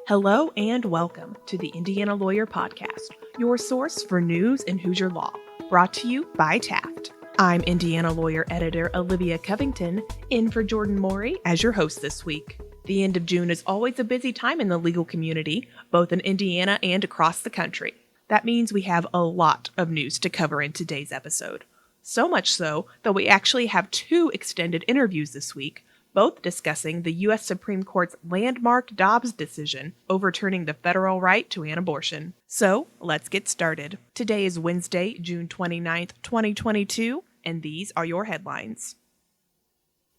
Hello and welcome to the Indiana Lawyer Podcast, your source for news in Hoosier law, brought to you by Taft. I'm Indiana Lawyer Editor Olivia Covington, in for Jordan Morey as your host this week. The end of June is always a busy time in the legal community, both in Indiana and across the country. That means we have a lot of news to cover in today's episode. So much so that we actually have two extended interviews this week, both discussing the U.S. Supreme Court's landmark Dobbs decision overturning the federal right to an abortion. So, let's get started. Today is Wednesday, June 29th, 2022, and these are your headlines.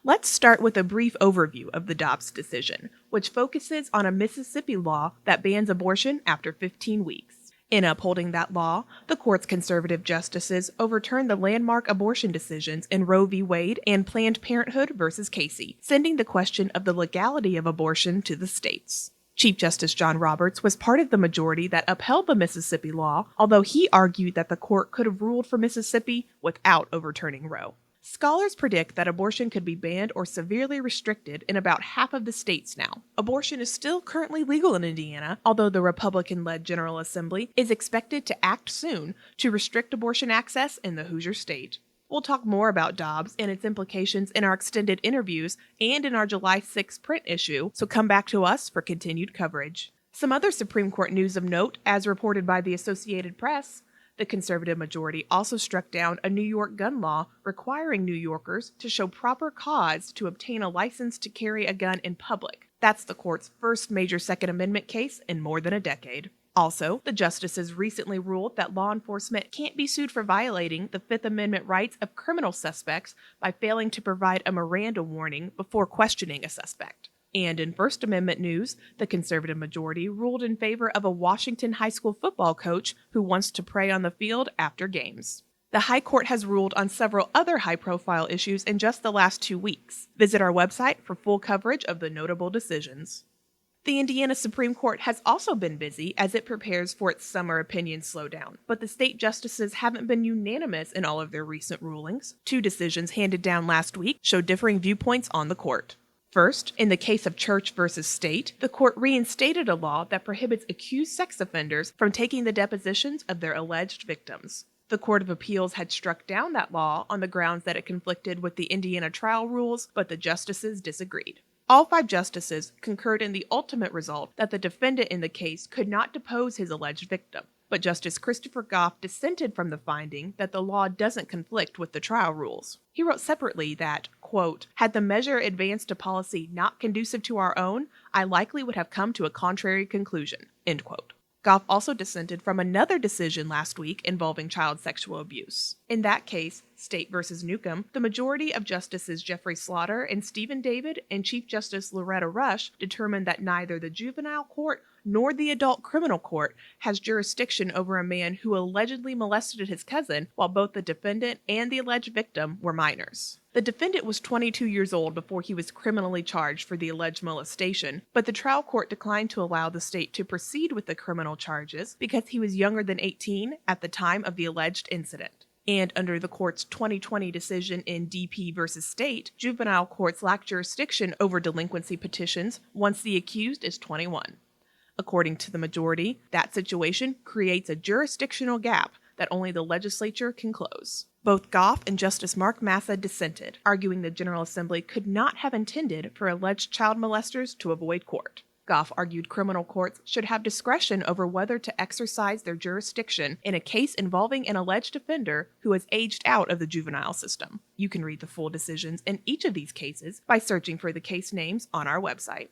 Let's start with a brief overview of the Dobbs decision, which focuses on a Mississippi law that bans abortion after 15 weeks. In upholding that law, the court's conservative justices overturned the landmark abortion decisions in Roe v. Wade and Planned Parenthood v. Casey, sending the question of the legality of abortion to the states. Chief Justice John Roberts was part of the majority that upheld the Mississippi law, although he argued that the court could have ruled for Mississippi without overturning Roe. Scholars predict that abortion could be banned or severely restricted in about half of the states now. Abortion is still currently legal in Indiana, although the Republican-led General Assembly is expected to act soon to restrict abortion access in the Hoosier state. We'll talk more about Dobbs and its implications in our extended interviews and in our July 6 print issue, so come back to us for continued coverage. Some other Supreme Court news of note, as reported by the Associated Press. The conservative majority also struck down a New York gun law requiring New Yorkers to show proper cause to obtain a license to carry a gun in public. That's the court's first major Second Amendment case in more than a decade. Also, the justices recently ruled that law enforcement can't be sued for violating the Fifth Amendment rights of criminal suspects by failing to provide a Miranda warning before questioning a suspect. And in First Amendment news, the conservative majority ruled in favor of a Washington high school football coach who wants to pray on the field after games. The High Court has ruled on several other high-profile issues in just the last 2 weeks. Visit our website for full coverage of the notable decisions. The Indiana Supreme Court has also been busy as it prepares for its summer opinion slowdown, but the state justices haven't been unanimous in all of their recent rulings. 2 decisions handed down last week show differing viewpoints on the court. First, in the case of Church versus State, the court reinstated a law that prohibits accused sex offenders from taking the depositions of their alleged victims. The Court of Appeals had struck down that law on the grounds that it conflicted with the Indiana trial rules, but the justices disagreed. All 5 justices concurred in the ultimate result that the defendant in the case could not depose his alleged victim. But Justice Christopher Goff dissented from the finding that the law doesn't conflict with the trial rules. He wrote separately that, quote, "Had the measure advanced a policy not conducive to our own, I likely would have come to a contrary conclusion," end quote. Goff also dissented from another decision last week involving child sexual abuse. In that case, State v. Newcomb, the majority of Justices Jeffrey Slaughter and Stephen David and Chief Justice Loretta Rush determined that neither the juvenile court nor the adult criminal court has jurisdiction over a man who allegedly molested his cousin while both the defendant and the alleged victim were minors. The defendant was 22 years old before he was criminally charged for the alleged molestation, but the trial court declined to allow the state to proceed with the criminal charges because he was younger than 18 at the time of the alleged incident. And under the court's 2020 decision in DP v. State, juvenile courts lack jurisdiction over delinquency petitions once the accused is 21. According to the majority, that situation creates a jurisdictional gap that only the legislature can close. Both Goff and Justice Mark Massa dissented, arguing the General Assembly could not have intended for alleged child molesters to avoid court. Goff argued criminal courts should have discretion over whether to exercise their jurisdiction in a case involving an alleged offender who has aged out of the juvenile system. You can read the full decisions in each of these cases by searching for the case names on our website.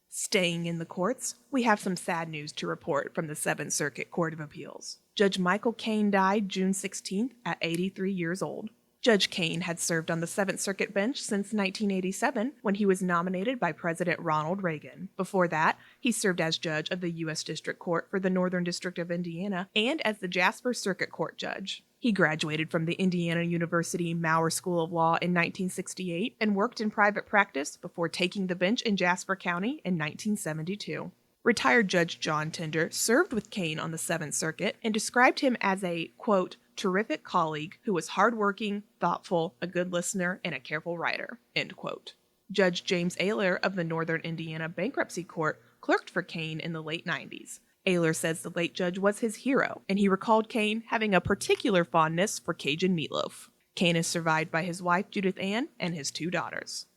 Staying in the courts, we have some sad news to report from the Seventh Circuit Court of Appeals. Judge Michael Cain died June 16th at 83 years old. Judge Cain had served on the Seventh Circuit bench since 1987 when he was nominated by President Ronald Reagan. Before that, he served as judge of the U.S. District Court for the Northern District of Indiana and as the Jasper Circuit Court judge. He graduated from the Indiana University Maurer School of Law in 1968 and worked in private practice before taking the bench in Jasper County in 1972. Retired Judge John Tender served with Cain on the Seventh Circuit and described him as a, quote, terrific colleague who was hardworking, thoughtful, a good listener, and a careful writer, end quote. Judge James Ayler of the Northern Indiana Bankruptcy Court clerked for Kane in the late 90s. Ayler says the late judge was his hero, and he recalled Kane having a particular fondness for Cajun meatloaf. Kane is survived by his wife, Judith Ann, and his 2 daughters.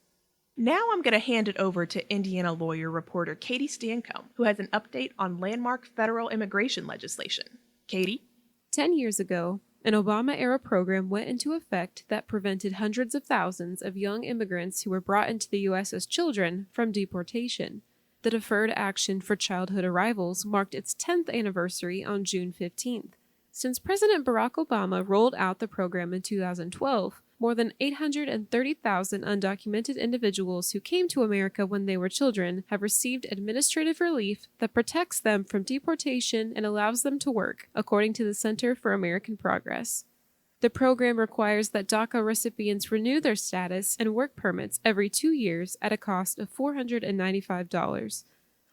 Now I'm going to hand it over to Indiana lawyer reporter Katie Stancombe, who has an update on landmark federal immigration legislation. Katie? 10 years ago, an Obama-era program went into effect that prevented hundreds of thousands of young immigrants who were brought into the U.S. as children from deportation. The Deferred Action for Childhood Arrivals marked its 10th anniversary on June 15th. Since President Barack Obama rolled out the program in 2012, more than 830,000 undocumented individuals who came to America when they were children have received administrative relief that protects them from deportation and allows them to work, according to the Center for American Progress. The program requires that DACA recipients renew their status and work permits every 2 years at a cost of $495.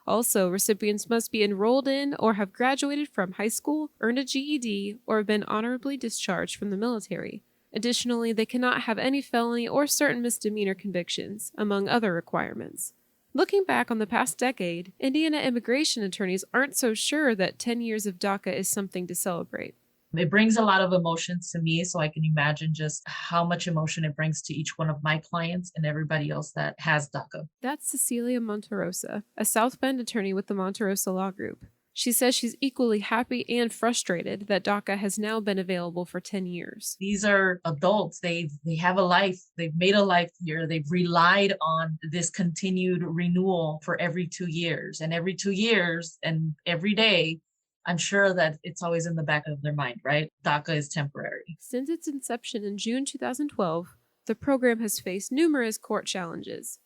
Also, recipients must be enrolled in or have graduated from high school, earned a GED, or have been honorably discharged from the military. Additionally, they cannot have any felony or certain misdemeanor convictions, among other requirements. Looking back on the past decade, Indiana immigration attorneys aren't so sure that 10 years of DACA is something to celebrate. It brings a lot of emotions to me, so I can imagine just how much emotion it brings to each one of my clients and everybody else that has DACA. That's Cecilia Monterosa, a South Bend attorney with the Monterosa Law Group. She says she's equally happy and frustrated that DACA has now been available for 10 years. These are adults. They have a life. They've made a life here. They've relied on this continued renewal for every 2 years. And every 2 years and every day, I'm sure that it's always in the back of their mind, right? DACA is temporary. Since its inception in June 2012, the program has faced numerous court challenges.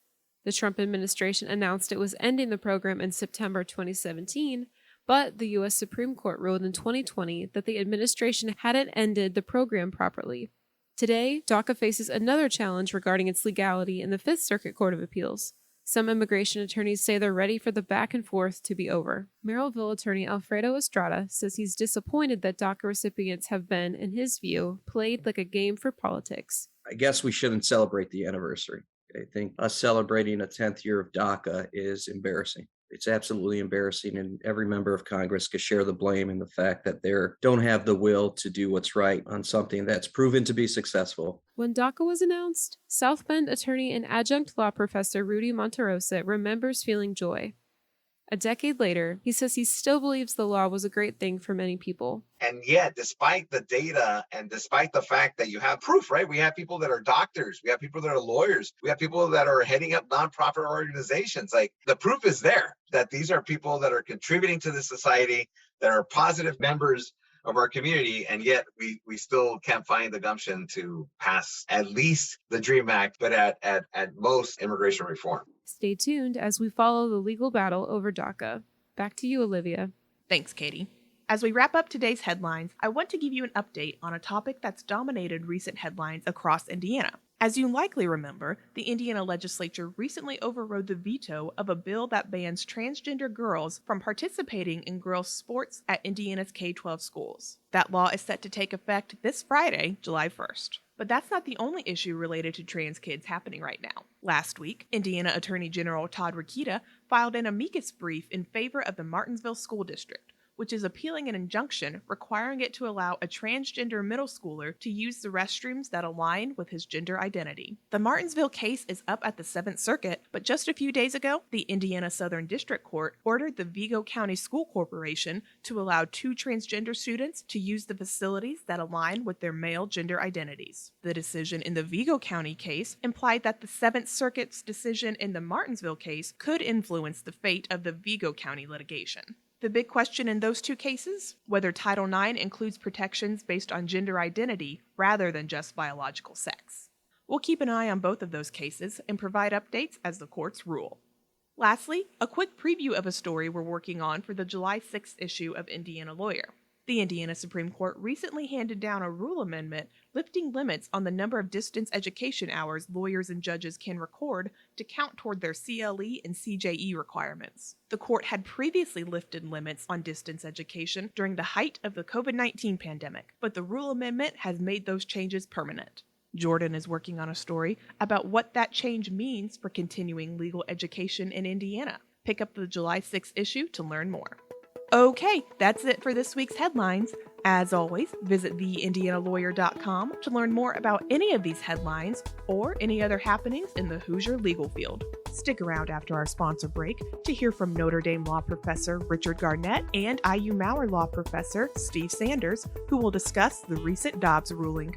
The Trump administration announced it was ending the program in September 2017, but the U.S. Supreme Court ruled in 2020 that the administration hadn't ended the program properly. Today, DACA faces another challenge regarding its legality in the Fifth Circuit Court of Appeals. Some immigration attorneys say they're ready for the back and forth to be over. Merrillville attorney Alfredo Estrada says he's disappointed that DACA recipients have been, in his view, played like a game for politics. I guess we shouldn't celebrate the anniversary. I think us celebrating a 10th year of DACA is embarrassing. It's absolutely embarrassing, and every member of Congress could share the blame in the fact that they don't have the will to do what's right on something that's proven to be successful. When DACA was announced, South Bend attorney and adjunct law professor Rudy Monterosa remembers feeling joy. A decade later, he says he still believes the law was a great thing for many people. And yet, despite the data and despite the fact that you have proof, right? We have people that are doctors. We have people that are lawyers. We have people that are heading up nonprofit organizations. Like, the proof is there that these are people that are contributing to the society, that are positive members of our community, and yet we still can't find the gumption to pass at least the DREAM Act, but at most immigration reform. Stay tuned as we follow the legal battle over DACA. Back to you, Olivia. Thanks, Katie. As we wrap up today's headlines, I want to give you an update on a topic that's dominated recent headlines across Indiana. As you likely remember, the Indiana legislature recently overrode the veto of a bill that bans transgender girls from participating in girls' sports at Indiana's K-12 schools. That law is set to take effect this Friday, July 1st. But that's not the only issue related to trans kids happening right now. Last week, Indiana Attorney General Todd Rokita filed an amicus brief in favor of the Martinsville School District, which is appealing an injunction requiring it to allow a transgender middle schooler to use the restrooms that align with his gender identity. The Martinsville case is up at the 7th Circuit, but just a few days ago, the Indiana Southern District Court ordered the Vigo County School Corporation to allow 2 transgender students to use the facilities that align with their male gender identities. The decision in the Vigo County case implied that the 7th Circuit's decision in the Martinsville case could influence the fate of the Vigo County litigation. The big question in those 2 cases, whether Title IX includes protections based on gender identity rather than just biological sex. We'll keep an eye on both of those cases and provide updates as the courts rule. Lastly, a quick preview of a story we're working on for the July 6th issue of Indiana Lawyer. The Indiana Supreme Court recently handed down a rule amendment lifting limits on the number of distance education hours lawyers and judges can record to count toward their CLE and CJE requirements. The court had previously lifted limits on distance education during the height of the COVID-19 pandemic, but the rule amendment has made those changes permanent. Jordan is working on a story about what that change means for continuing legal education in Indiana. Pick up the July 6th issue to learn more. Okay, that's it for this week's headlines. As always, visit theindianalawyer.com to learn more about any of these headlines or any other happenings in the Hoosier legal field. Stick around after our sponsor break to hear from Notre Dame law professor Richard Garnett and IU Maurer law professor Steve Sanders, who will discuss the recent Dobbs ruling.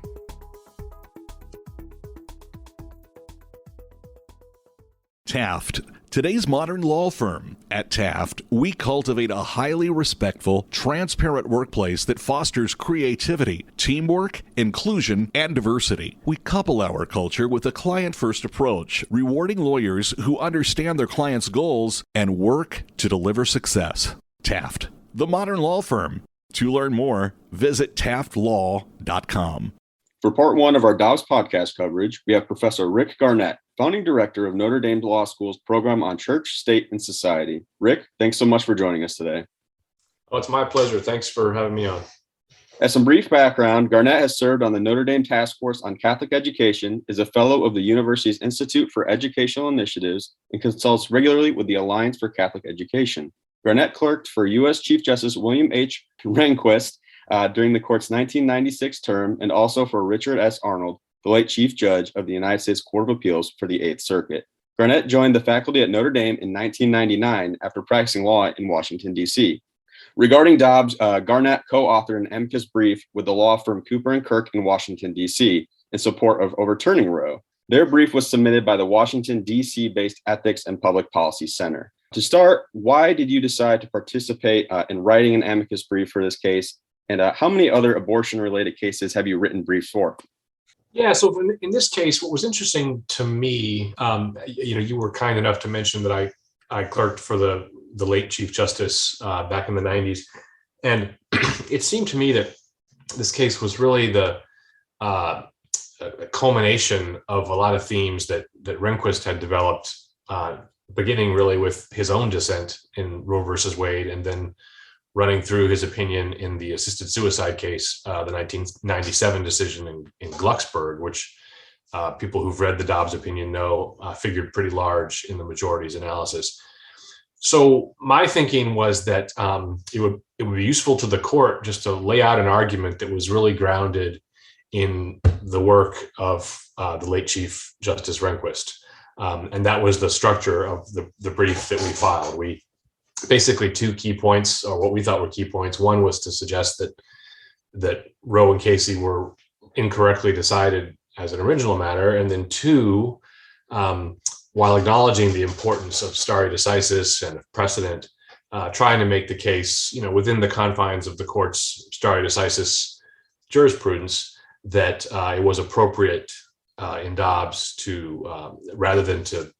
Taft, today's modern law firm. At Taft, we cultivate a highly respectful, transparent workplace that fosters creativity, teamwork, inclusion, and diversity. We couple our culture with a client-first approach, rewarding lawyers who understand their clients' goals and work to deliver success. Taft, the modern law firm. To learn more, visit taftlaw.com. For part one of our Dobbs podcast coverage, we have Professor Rick Garnett, founding director of Notre Dame Law School's program on church, state, and society. Rick, thanks so much for joining us today. Oh, it's my pleasure. Thanks for having me on. As some brief background, Garnett has served on the Notre Dame Task Force on Catholic Education, is a fellow of the university's Institute for Educational Initiatives, and consults regularly with the Alliance for Catholic Education. Garnett clerked for U.S. Chief Justice William H. Rehnquist during the court's 1996 term, and also for Richard S. Arnold, the late Chief Judge of the United States Court of Appeals for the Eighth Circuit. Garnett joined the faculty at Notre Dame in 1999 after practicing law in Washington, D.C. Regarding Dobbs, Garnett co-authored an amicus brief with the law firm Cooper & Kirk in Washington, D.C. in support of overturning Roe. Their brief was submitted by the Washington, D.C.-based Ethics and Public Policy Center. To start, why did you decide to participate in writing an amicus brief for this case? And how many other abortion-related cases have you written briefs for? Yeah, so in this case, what was interesting to me, you were kind enough to mention that I clerked for the late Chief Justice back in the 90s. And it seemed to me that this case was really the culmination of a lot of themes that Rehnquist had developed, beginning really with his own dissent in Roe versus Wade, and then running through his opinion in the assisted suicide case, the 1997 decision in Glucksburg, which people who've read the Dobbs opinion know figured pretty large in the majority's analysis. So my thinking was that it would be useful to the court just to lay out an argument that was really grounded in the work of the late Chief Justice Rehnquist. And that was the structure of the brief that we filed. We basically two key points, or what we thought were key points. One was to suggest that Roe and Casey were incorrectly decided as an original matter. And then two, while acknowledging the importance of stare decisis and of precedent, trying to make the case, within the confines of the court's stare decisis jurisprudence, that it was appropriate in Dobbs to, rather than to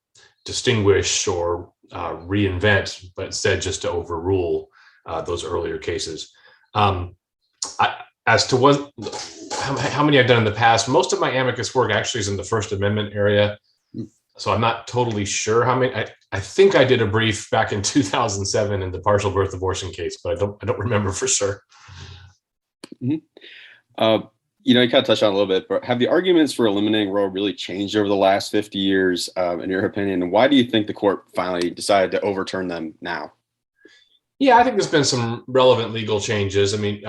distinguish or reinvent, but instead just to overrule those earlier cases. As to how many I've done in the past, most of my amicus work actually is in the First Amendment area. So I'm not totally sure how many. I think I did a brief back in 2007 in the partial birth abortion case, but I don't remember for sure. Mm-hmm. You kind of touched on it a little bit, but have the arguments for eliminating Roe really changed over the last 50 years, in your opinion? And why do you think the court finally decided to overturn them now? Yeah, I think there's been some relevant legal changes. I mean,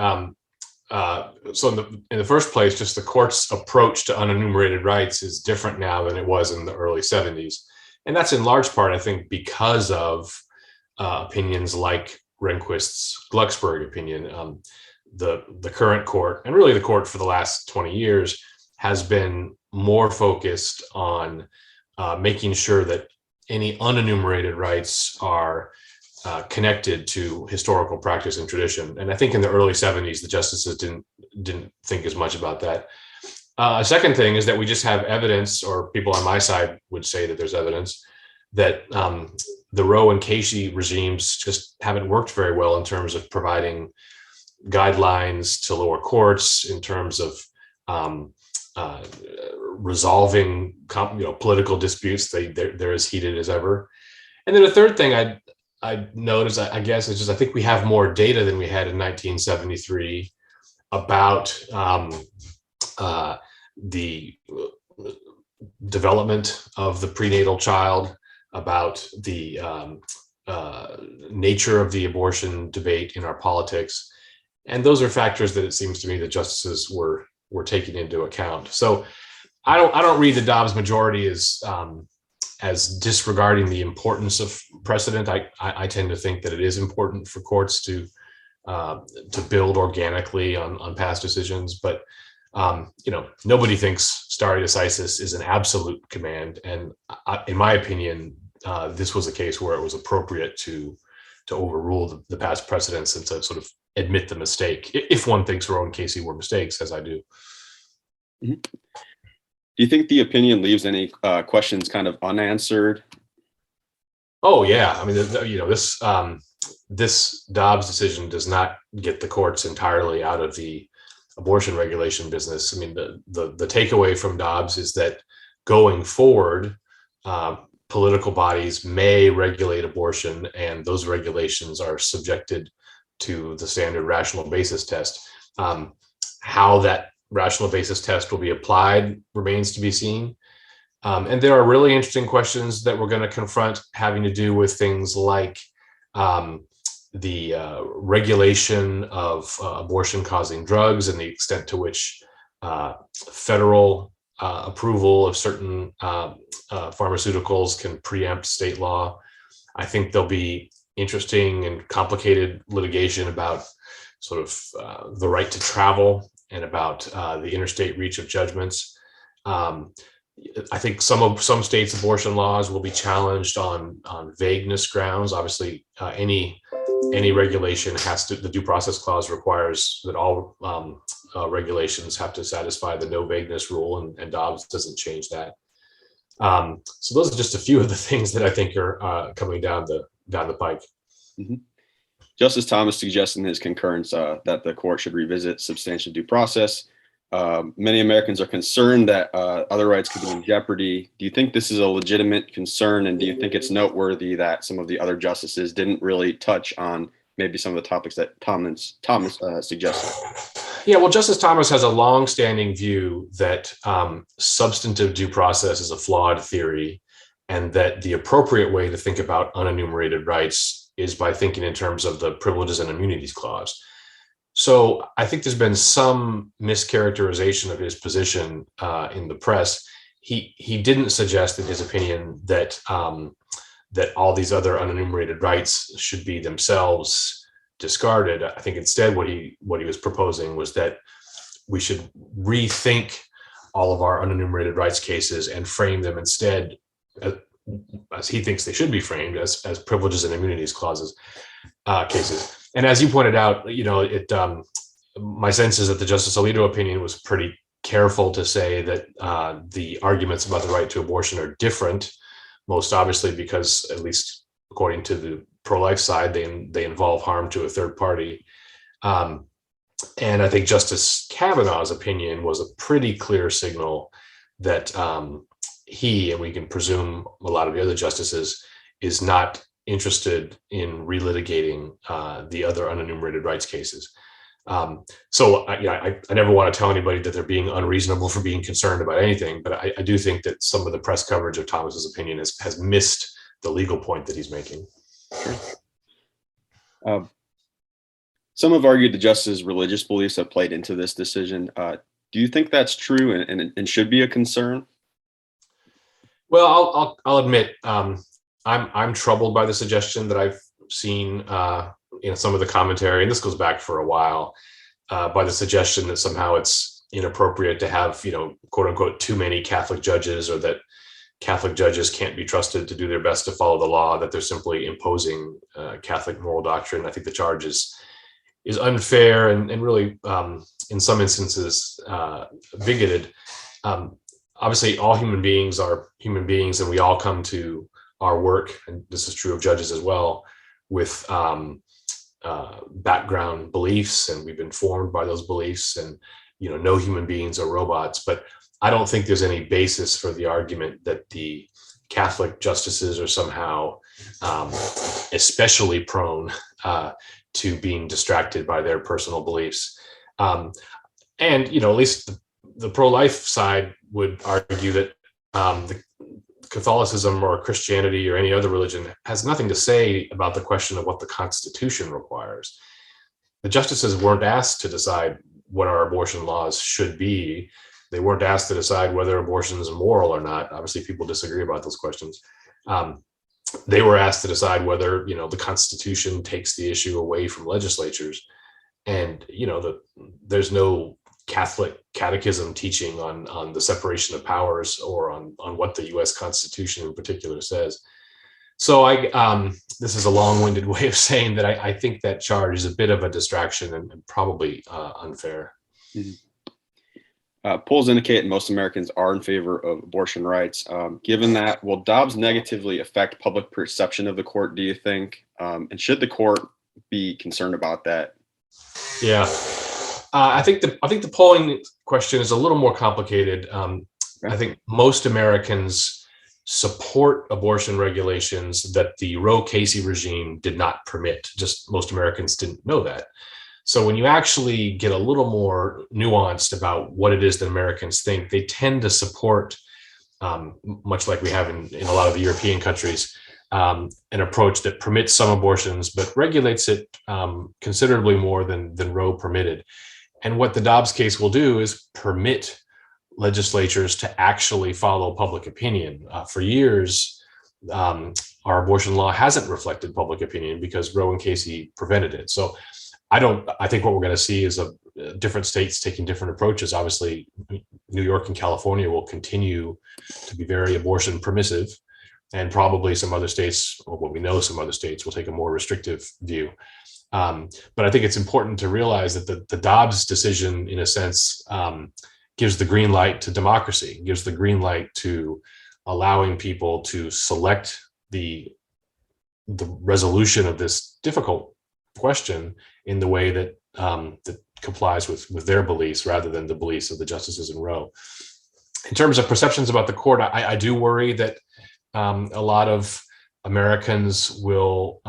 so in the first place, just the court's approach to unenumerated rights is different now than it was in the early 70s. And that's in large part, I think, because of opinions like Rehnquist's Glucksburg opinion. The current court, and really the court for the last 20 years, has been more focused on making sure that any unenumerated rights are connected to historical practice and tradition. And I think in the early 70s, the justices didn't think as much about that. A second thing is that we just have evidence, or people on my side would say that there's evidence, that the Roe and Casey regimes just haven't worked very well in terms of providing guidelines to lower courts, in terms of resolving political disputes. They're as heated as ever. And then a third thing I noticed, I guess, is just I think we have more data than we had in 1973 about the development of the prenatal child, about the nature of the abortion debate in our politics. And those are factors that it seems to me the justices were taking into account. So I don't read the Dobbs majority as disregarding the importance of precedent. I tend to think that it is important for courts to build organically on past decisions, but nobody thinks stare decisis is an absolute command. And in my opinion, this was a case where it was appropriate to overrule the past precedents and to sort of admit the mistake, if one thinks Roe and Casey were mistakes, as I do. Mm-hmm. Do you think the opinion leaves any questions kind of unanswered? Oh yeah, I mean, this Dobbs decision does not get the courts entirely out of the abortion regulation business. I mean, the takeaway from Dobbs is that going forward, political bodies may regulate abortion, and those regulations are subjected to the standard rational basis test. How that rational basis test will be applied remains to be seen. And there are really interesting questions that we're going to confront having to do with things like the regulation of abortion-causing drugs and the extent to which federal approval of certain pharmaceuticals can preempt state law. I think there'll be interesting and complicated litigation about sort of the right to travel and about the interstate reach of judgments. I think some states' abortion laws will be challenged on vagueness grounds. Obviously, any regulation the due process clause requires that all regulations have to satisfy the no vagueness rule, and Dobbs doesn't change that. So those are just a few of the things that I think are coming down the pike. Mm-hmm. Justice Thomas suggests in his concurrence that the court should revisit substantial due process. Many Americans are concerned that other rights could be in jeopardy. Do you think this is a legitimate concern, and do you think it's noteworthy that some of the other justices didn't really touch on maybe some of the topics that Thomas suggested? Yeah, well, Justice Thomas has a long-standing view that substantive due process is a flawed theory, and that the appropriate way to think about unenumerated rights is by thinking in terms of the privileges and immunities clause. So I think there's been some mischaracterization of his position in the press. He didn't suggest in his opinion that that all these other unenumerated rights should be themselves discarded. I think instead what he was proposing was that we should rethink all of our unenumerated rights cases and frame them instead as he thinks they should be framed as privileges and immunities clauses cases. And as you pointed out, my sense is that the Justice Alito opinion was pretty careful to say that the arguments about the right to abortion are different, most obviously because, at least according to the pro-life side, they involve harm to a third party. And I think Justice Kavanaugh's opinion was a pretty clear signal that he, and we can presume a lot of the other justices, is not interested in relitigating the other unenumerated rights cases. So I never want to tell anybody that they're being unreasonable for being concerned about anything, but I do think that some of the press coverage of Thomas's opinion has missed the legal point that he's making. Some have argued the justice's religious beliefs have played into this decision. Do you think that's true and should be a concern? Well, I'll admit I'm troubled by the suggestion that I've seen in some of the commentary, and this goes back for a while, by the suggestion that somehow it's inappropriate to have, quote unquote, too many Catholic judges, or that Catholic judges can't be trusted to do their best to follow the law, that they're simply imposing Catholic moral doctrine. I think the charge is unfair and really, in some instances, bigoted. Obviously, all human beings are human beings, and we all come to our work, and this is true of judges as well, with background beliefs, and we've been formed by those beliefs, and no human beings are robots. But I don't think there's any basis for the argument that the Catholic justices are somehow especially prone to being distracted by their personal beliefs. And at least the pro-life side would argue that Catholicism or Christianity or any other religion has nothing to say about the question of what the Constitution requires. The justices weren't asked to decide what our abortion laws should be. They weren't asked to decide whether abortion is moral or not. Obviously, people disagree about those questions. They were asked to decide whether, the Constitution takes the issue away from legislatures. And, there's no Catholic catechism teaching on the separation of powers or on what the U.S. Constitution in particular says. So this is a long-winded way of saying that I think that charge is a bit of a distraction and probably unfair. Polls indicate most Americans are in favor of abortion rights. Given that, will Dobbs negatively affect public perception of the court, do you think? And should the court be concerned about that? Yeah. I think the polling question is a little more complicated. I think most Americans support abortion regulations that the Roe Casey regime did not permit. Just most Americans didn't know that. So when you actually get a little more nuanced about what it is that Americans think, they tend to support, much like we have in a lot of the European countries, an approach that permits some abortions but regulates it considerably more than Roe permitted. And what the Dobbs case will do is permit legislatures to actually follow public opinion. For years, our abortion law hasn't reflected public opinion because Roe and Casey prevented it. So I think what we're going to see is different states taking different approaches. Obviously, New York and California will continue to be very abortion permissive, and probably some other states, or what we know, some other states will take a more restrictive view. But I think it's important to realize that the Dobbs decision, in a sense, gives the green light to democracy, gives the green light to allowing people to select the resolution of this difficult question in the way that that complies with their beliefs rather than the beliefs of the justices in Roe. In terms of perceptions about the court, I do worry that a lot of Americans will,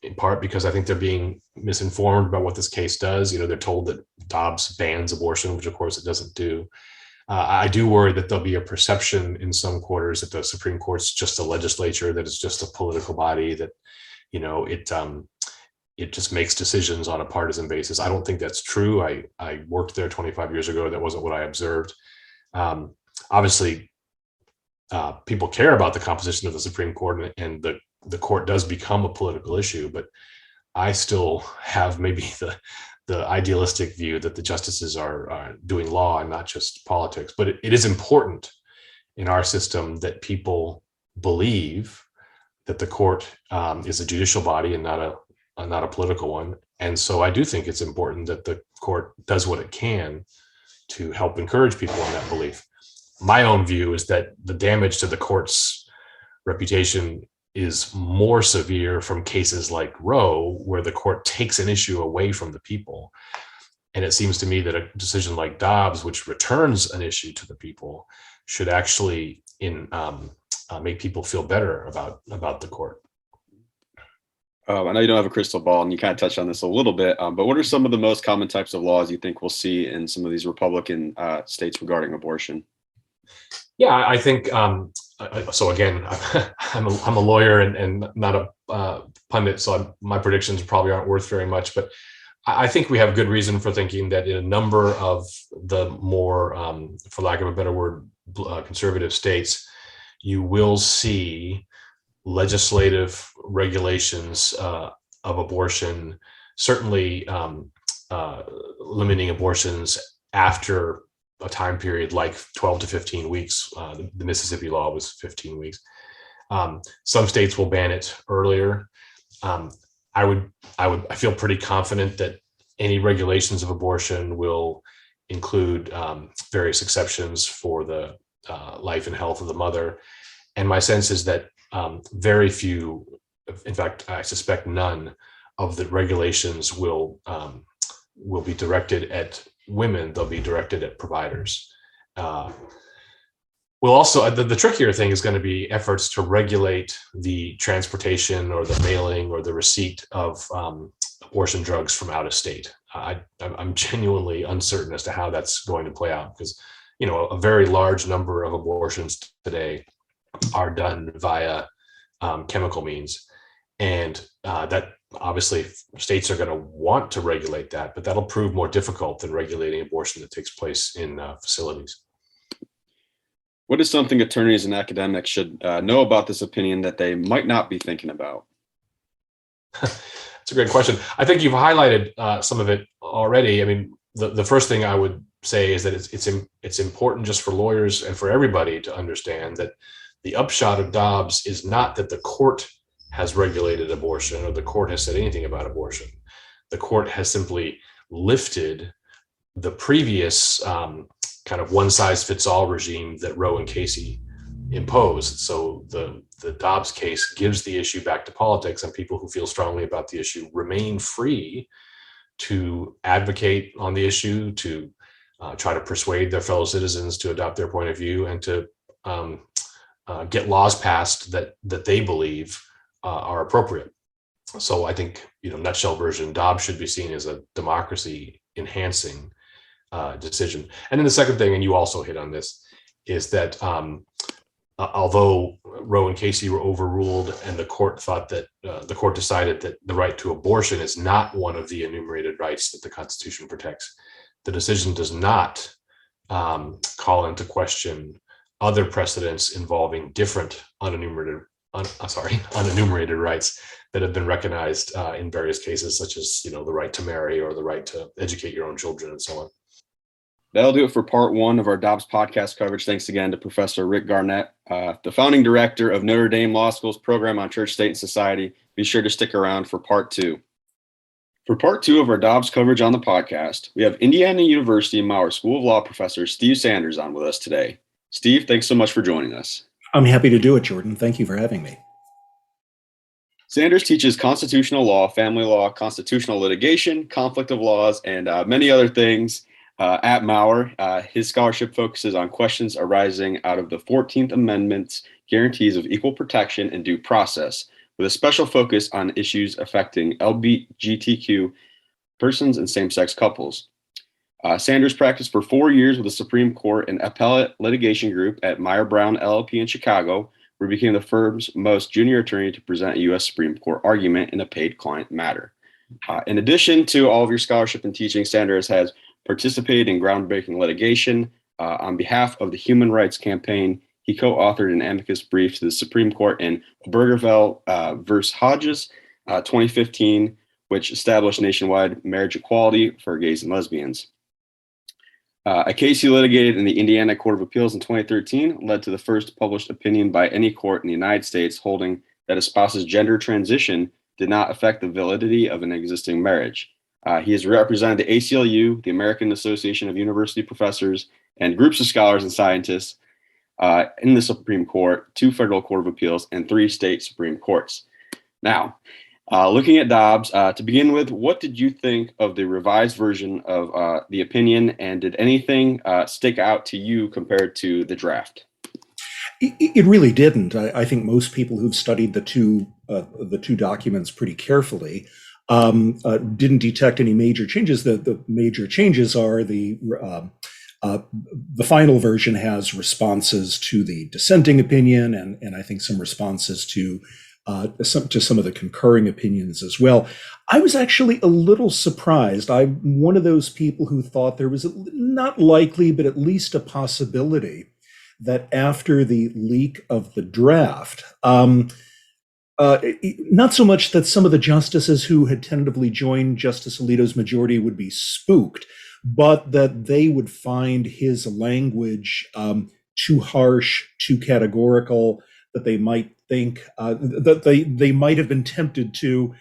in part because I think they're being misinformed about what this case does. They're told that Dobbs bans abortion, which of course it doesn't do. I do worry that there'll be a perception in some quarters that the Supreme Court's just a legislature, that it's just a political body, that it just makes decisions on a partisan basis. I don't think that's true. I worked there 25 years ago. That wasn't what I observed. Obviously, people care about the composition of the Supreme Court, and the court does become a political issue, but I still have maybe the idealistic view that the justices are doing law and not just politics. But it is important in our system that people believe that the court is a judicial body and not a political one. And so I do think it's important that the court does what it can to help encourage people in that belief. My own view is that the damage to the court's reputation is more severe from cases like Roe, where the court takes an issue away from the people. And it seems to me that a decision like Dobbs, which returns an issue to the people, should actually make people feel better about the court. I know you don't have a crystal ball, and you kind of touched on this a little bit, but what are some of the most common types of laws you think we'll see in some of these Republican states regarding abortion? Yeah, I think, so again, I'm a lawyer and not a pundit, so my predictions probably aren't worth very much, but I think we have good reason for thinking that in a number of the more, for lack of a better word, conservative states, you will see legislative regulations of abortion, certainly limiting abortions after a time period like 12 to 15 weeks. The Mississippi law was 15 weeks. Some states will ban it earlier. I feel pretty confident that any regulations of abortion will include various exceptions for the life and health of the mother. And my sense is that very few, in fact, I suspect none of the regulations will be directed at women. They'll be directed at providers. We'll also, the trickier thing is going to be efforts to regulate the transportation or the mailing or the receipt of abortion drugs from out of state. I'm genuinely uncertain as to how that's going to play out, because a very large number of abortions today are done via chemical means. And that obviously states are going to want to regulate that, but that'll prove more difficult than regulating abortion that takes place in facilities. What is something attorneys and academics should know about this opinion that they might not be thinking about? It's a great question. I think you've highlighted some of it already. I mean, the first thing I would say is that it's important just for lawyers and for everybody to understand that the upshot of Dobbs is not that the court has regulated abortion or the court has said anything about abortion. The court has simply lifted the previous kind of one-size-fits-all regime that Roe and Casey imposed. So the Dobbs case gives the issue back to politics, and people who feel strongly about the issue remain free to advocate on the issue, to try to persuade their fellow citizens to adopt their point of view, and to get laws passed that they believe are appropriate. So I think, nutshell version, Dobbs should be seen as a democracy enhancing decision. And then the second thing, and you also hit on this, is that although Roe and Casey were overruled and the court thought that the court decided that the right to abortion is not one of the enumerated rights that the Constitution protects, the decision does not call into question other precedents involving different unenumerated rights that have been recognized in various cases, such as the right to marry or the right to educate your own children and so on. That'll do it for part one of our Dobbs podcast coverage. Thanks again to Professor Rick Garnett, the founding director of Notre Dame Law School's program on church, state, and society. Be sure to stick around for part two. For part two of our Dobbs coverage on the podcast, we have Indiana University Maurer School of Law professor Steve Sanders on with us today. Steve, thanks so much for joining us. I'm happy to do it, Jordan. Thank you for having me. Sanders teaches constitutional law, family law, constitutional litigation, conflict of laws, and many other things at Maurer. His scholarship focuses on questions arising out of the 14th Amendment's guarantees of equal protection and due process, with a special focus on issues affecting LGBTQ persons and same-sex couples. Sanders practiced for 4 years with the Supreme Court and appellate litigation group at Meyer Brown LLP in Chicago, where he became the firm's most junior attorney to present a U.S. Supreme Court argument in a paid client matter. In addition to all of your scholarship and teaching, Sanders has participated in groundbreaking litigation. On behalf of the Human Rights Campaign, he co-authored an amicus brief to the Supreme Court in Obergefell versus Hodges, 2015, which established nationwide marriage equality for gays and lesbians. A case he litigated in the Indiana Court of Appeals in 2013 led to the first published opinion by any court in the United States holding that a spouse's gender transition did not affect the validity of an existing marriage. He has represented the ACLU, the American Association of University Professors, and groups of scholars and scientists in the Supreme Court, 2 federal Court of Appeals, and 3 state Supreme Courts. Now, looking at Dobbs, to begin with, what did you think of the revised version of the opinion, and did anything stick out to you compared to the draft? It really didn't. I think most people who've studied the two documents pretty carefully didn't detect any major changes. The major changes are the final version has responses to the dissenting opinion, and I think some responses to some of the concurring opinions as well. I was actually a little surprised. I'm one of those people who thought there was not likely, but at least a possibility that after the leak of the draft, not so much that some of the justices who had tentatively joined Justice Alito's majority would be spooked, but that they would find his language too harsh, too categorical, that they might think that they might have been tempted to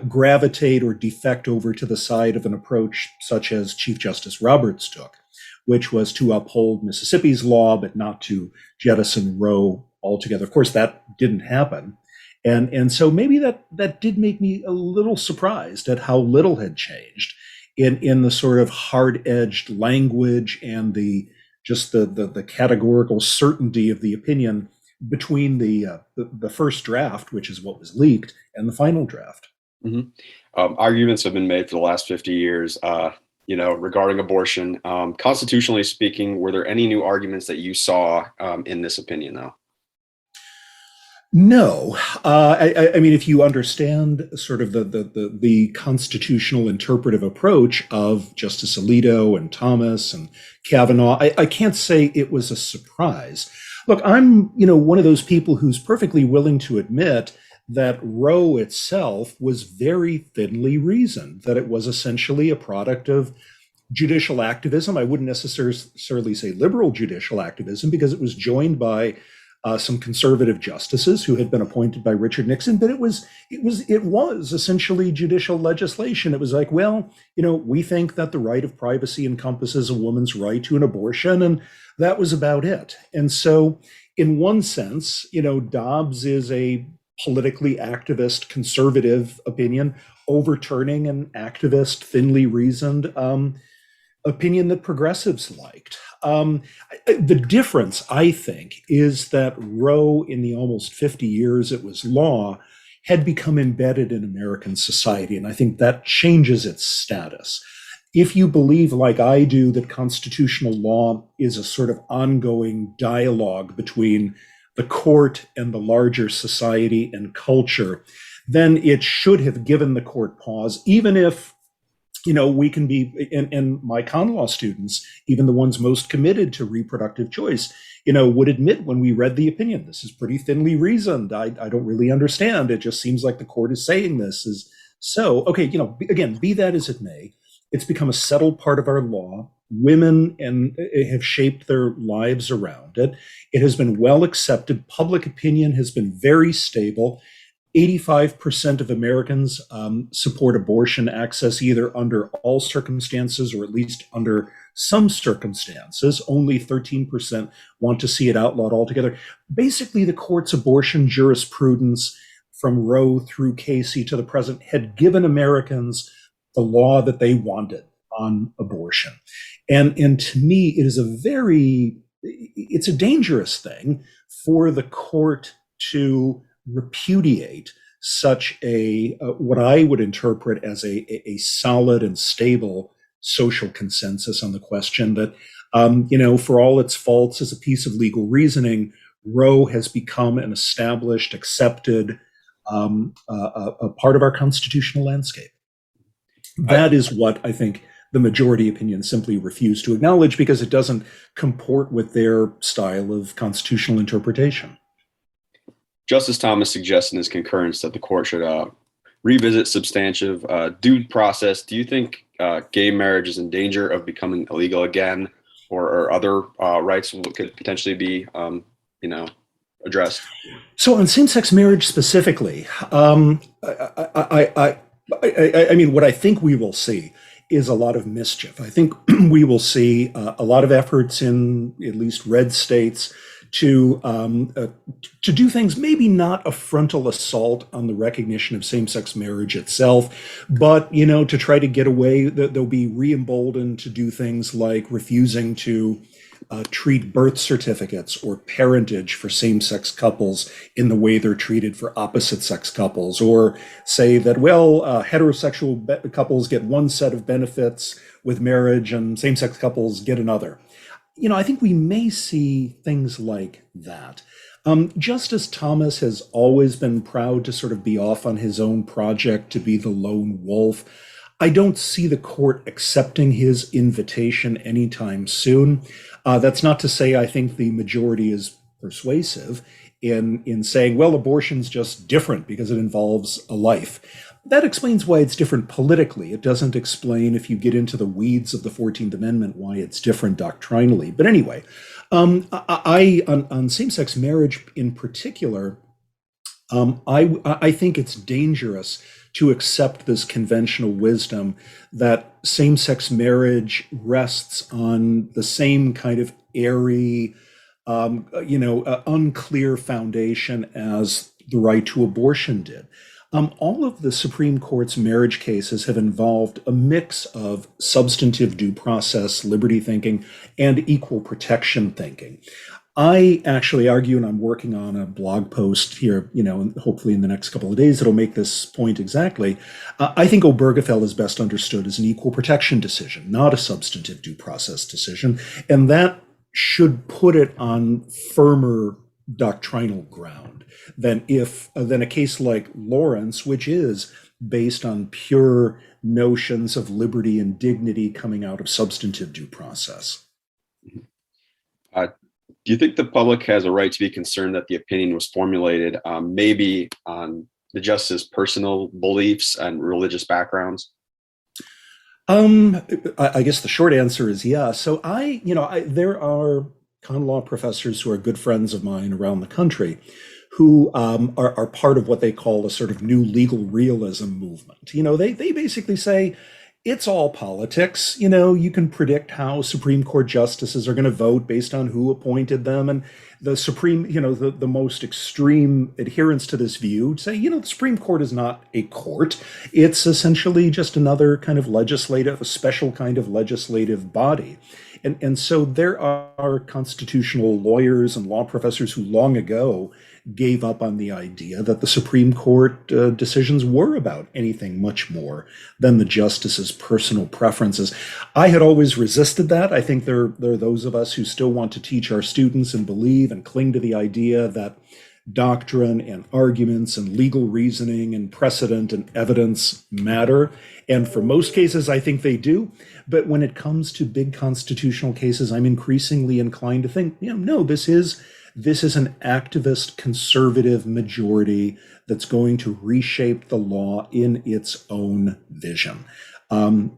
gravitate or defect over to the side of an approach such as Chief Justice Roberts took, which was to uphold Mississippi's law, but not to jettison Roe altogether. Of course, that didn't happen. And so maybe that did make me a little surprised at how little had changed in the sort of hard-edged language and the categorical certainty of the opinion between the first draft, which is what was leaked, and the final draft. Mm-hmm. Arguments have been made for the last 50 years, regarding abortion. Constitutionally speaking, were there any new arguments that you saw in this opinion, though? No, I mean, if you understand sort of the constitutional interpretive approach of Justice Alito and Thomas and Kavanaugh, I can't say it was a surprise. Look, I'm one of those people who's perfectly willing to admit that Roe itself was very thinly reasoned, that it was essentially a product of judicial activism. I wouldn't necessarily say liberal judicial activism, because it was joined by some conservative justices who had been appointed by Richard Nixon, but it was essentially judicial legislation. It was like, well, we think that the right of privacy encompasses a woman's right to an abortion, and that was about it. And so, in one sense, Dobbs is a politically activist conservative opinion, overturning an activist, thinly reasoned opinion that progressives liked. The difference, I think, is that Roe, in the almost 50 years it was law, had become embedded in American society. And I think that changes its status. If you believe, like I do, that constitutional law is a sort of ongoing dialogue between the court and the larger society and culture, then it should have given the court pause, even if we can be, and my con law students, even the ones most committed to reproductive choice, would admit when we read the opinion, this is pretty thinly reasoned. I don't really understand. It just seems like the court is saying this is so. Okay, again, be that as it may, it's become a settled part of our law. Women have shaped their lives around it. It has been well accepted. Public opinion has been very stable. 85% of Americans support abortion access, either under all circumstances or at least under some circumstances. Only 13% want to see it outlawed altogether. Basically, the court's abortion jurisprudence from Roe through Casey to the present had given Americans the law that they wanted on abortion. And to me, it's a dangerous thing for the court to repudiate such what I would interpret as a solid and stable social consensus on the question that, for all its faults as a piece of legal reasoning, Roe has become an established, accepted a part of our constitutional landscape. That is what I think the majority opinion simply refused to acknowledge, because it doesn't comport with their style of constitutional interpretation. Justice Thomas suggests in his concurrence that the court should revisit substantive due process. Do you think gay marriage is in danger of becoming illegal again, or other rights could potentially be, addressed? So on same-sex marriage specifically, I mean, what I think we will see is a lot of mischief. I think we will see a lot of efforts in at least red states to do things, maybe not a frontal assault on the recognition of same-sex marriage itself, but to try to get away. They'll be re-emboldened to do things like refusing to treat birth certificates or parentage for same-sex couples in the way they're treated for opposite-sex couples, or say that, heterosexual couples get one set of benefits with marriage and same-sex couples get another. I think we may see things like that. Justice Thomas has always been proud to sort of be off on his own project, to be the lone wolf. I don't see the court accepting his invitation anytime soon. That's not to say I think the majority is persuasive in saying, well, abortion's just different because it involves a life. That explains why it's different politically. It doesn't explain, if you get into the weeds of the 14th Amendment, why it's different doctrinally. But anyway, on same-sex marriage in particular, I think it's dangerous to accept this conventional wisdom that same-sex marriage rests on the same kind of airy, unclear foundation as the right to abortion did. All of the Supreme Court's marriage cases have involved a mix of substantive due process, liberty thinking, and equal protection thinking. I actually argue, and I'm working on a blog post here, hopefully in the next couple of days, it'll make this point exactly. I think Obergefell is best understood as an equal protection decision, not a substantive due process decision. And that should put it on firmer doctrinal ground. than a case like Lawrence, which is based on pure notions of liberty and dignity coming out of substantive due process. Do you think the public has a right to be concerned that the opinion was formulated maybe on the justice's personal beliefs and religious backgrounds? I guess the short answer is yes. So there are con law professors who are good friends of mine around the country who are part of what they call a sort of new legal realism movement. They basically say it's all politics. You can predict how Supreme Court justices are going to vote based on who appointed them. And the Supreme, the most extreme adherents to this view say, the Supreme Court is not a court. It's essentially just another kind of a special kind of legislative body. And so there are constitutional lawyers and law professors who long ago gave up on the idea that the Supreme Court decisions were about anything much more than the justice's personal preferences. I had always resisted that. I think there are those of us who still want to teach our students and believe and cling to the idea that doctrine and arguments and legal reasoning and precedent and evidence matter. And for most cases, I think they do. But when it comes to big constitutional cases, I'm increasingly inclined to think, no, this is an activist conservative majority that's going to reshape the law in its own vision.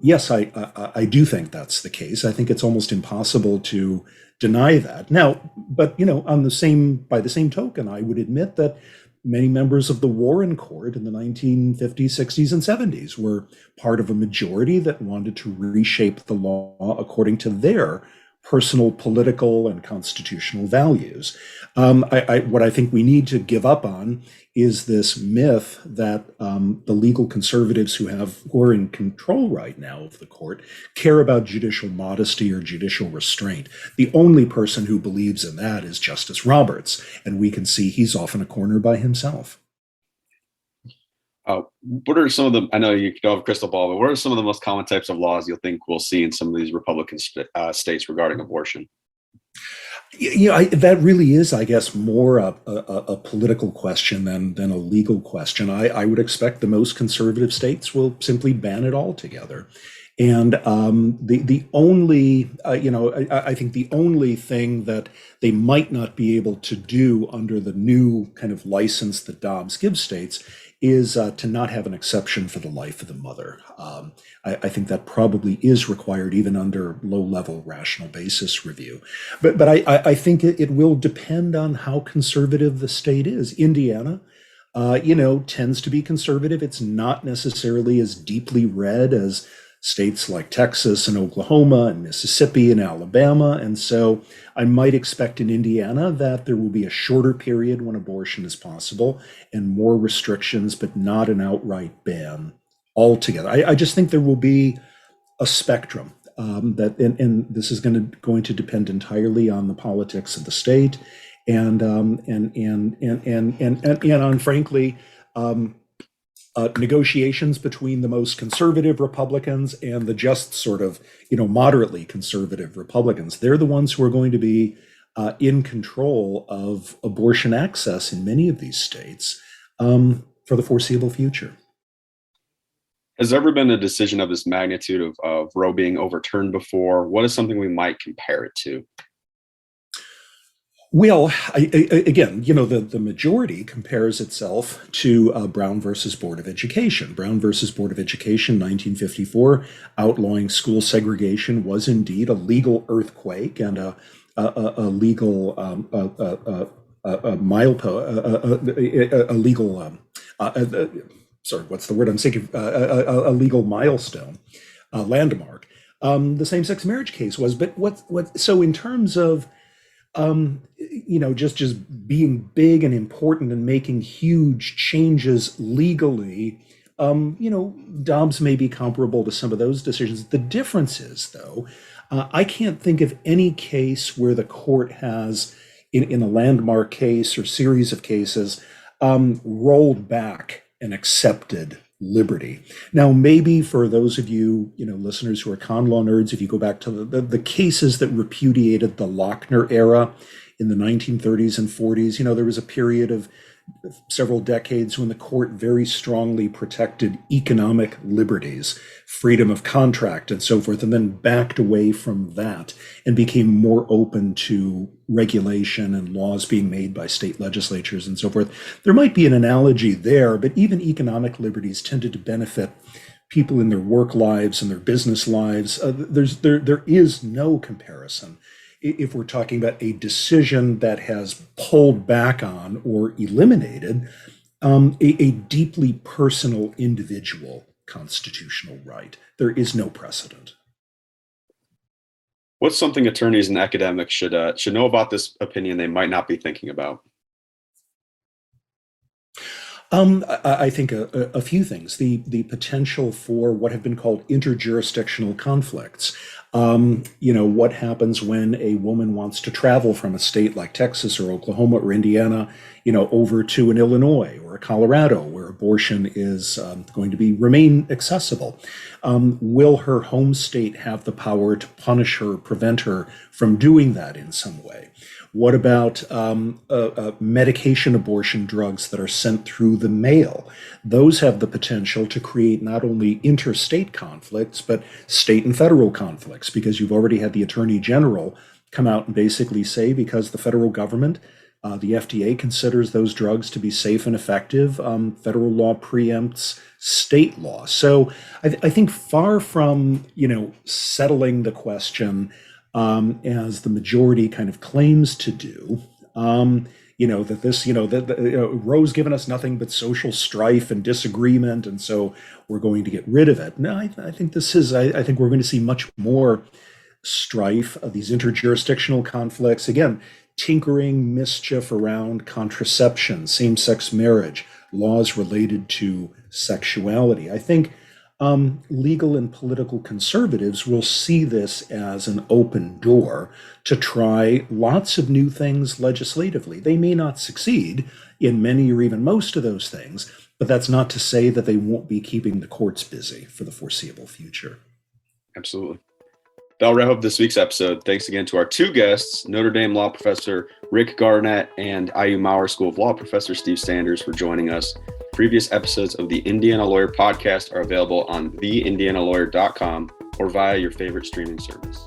Yes, I do think that's the case. I think it's almost impossible to deny that. Now, but by the same token, I would admit that many members of the Warren Court in the 1950s, 60s, and 70s were part of a majority that wanted to reshape the law according to their personal, political, and constitutional values. What I think we need to give up on is this myth that the legal conservatives who are in control right now of the court care about judicial modesty or judicial restraint. The only person who believes in that is Justice Roberts, and we can see he's off in a corner by himself. What are some of the, I know you don't have a crystal ball, but what are some of the most common types of laws you'll think we'll see in some of these Republican states regarding abortion? That really is, I guess, more a political question than a legal question. I would expect the most conservative states will simply ban it altogether. And the only, I think the only thing that they might not be able to do under the new kind of license that Dobbs gives states is to not have an exception for the life of the mother. I think that probably is required even under low-level rational basis review. But I think it will depend on how conservative the state is. Indiana, tends to be conservative. It's not necessarily as deeply red as states like Texas and Oklahoma and Mississippi and Alabama. And so I might expect in Indiana that there will be a shorter period when abortion is possible and more restrictions, but not an outright ban altogether. I just think there will be a spectrum and this is going to depend entirely on the politics of the state and on, frankly, negotiations between the most conservative Republicans and the just sort of, moderately conservative Republicans. They're the ones who are going to be in control of abortion access in many of these states for the foreseeable future. Has there ever been a decision of this magnitude of Roe being overturned before? What is something we might compare it to? Well, again, the majority compares itself to Brown versus Board of Education. Brown versus Board of Education, 1954, outlawing school segregation was indeed a legal earthquake and a legal sorry, what's the word I'm thinking? A legal milestone, landmark. The same-sex marriage case was, but so in terms of just being big and important and making huge changes legally, Dobbs may be comparable to some of those decisions. The difference is, though, I can't think of any case where the court has, in a landmark case or series of cases, rolled back and accepted liberty. Now, maybe for those of you, listeners who are con law nerds, if you go back to the cases that repudiated the Lochner era in the 1930s and 40s, there was a period of several decades when the court very strongly protected economic liberties, freedom of contract, and so forth, and then backed away from that and became more open to regulation and laws being made by state legislatures and so forth. There might be an analogy there, but even economic liberties tended to benefit people in their work lives and their business lives. There is no comparison if we're talking about a decision that has pulled back on or eliminated a deeply personal individual constitutional right. There is no precedent. What's something attorneys and academics should know about this opinion they might not be thinking about? I think a few things. The potential for what have been called interjurisdictional conflicts. What happens when a woman wants to travel from a state like Texas or Oklahoma or Indiana, over to an Illinois or a Colorado where abortion is going to remain accessible? Will her home state have the power to punish her, prevent her from doing that in some way? What about medication abortion drugs that are sent through the mail? Those have the potential to create not only interstate conflicts, but state and federal conflicts, because you've already had the Attorney General come out and basically say, because the federal government, the FDA, considers those drugs to be safe and effective, federal law preempts state law. So I think far from, settling the question as the majority kind of claims to do, that this, Roe's given us nothing but social strife and disagreement, and so we're going to get rid of it. No, I think I think we're going to see much more strife, these interjurisdictional conflicts, again, tinkering, mischief around contraception, same-sex marriage, laws related to sexuality. I think legal and political conservatives will see this as an open door to try lots of new things legislatively. They may not succeed in many or even most of those things, but that's not to say that they won't be keeping the courts busy for the foreseeable future. Absolutely. That'll wrap up this week's episode. Thanks again to our two guests, Notre Dame law professor Rick Garnett and IU Maurer School of Law professor Steve Sanders, for joining us. Previous episodes of the Indiana Lawyer podcast are available on theindianalawyer.com or via your favorite streaming service.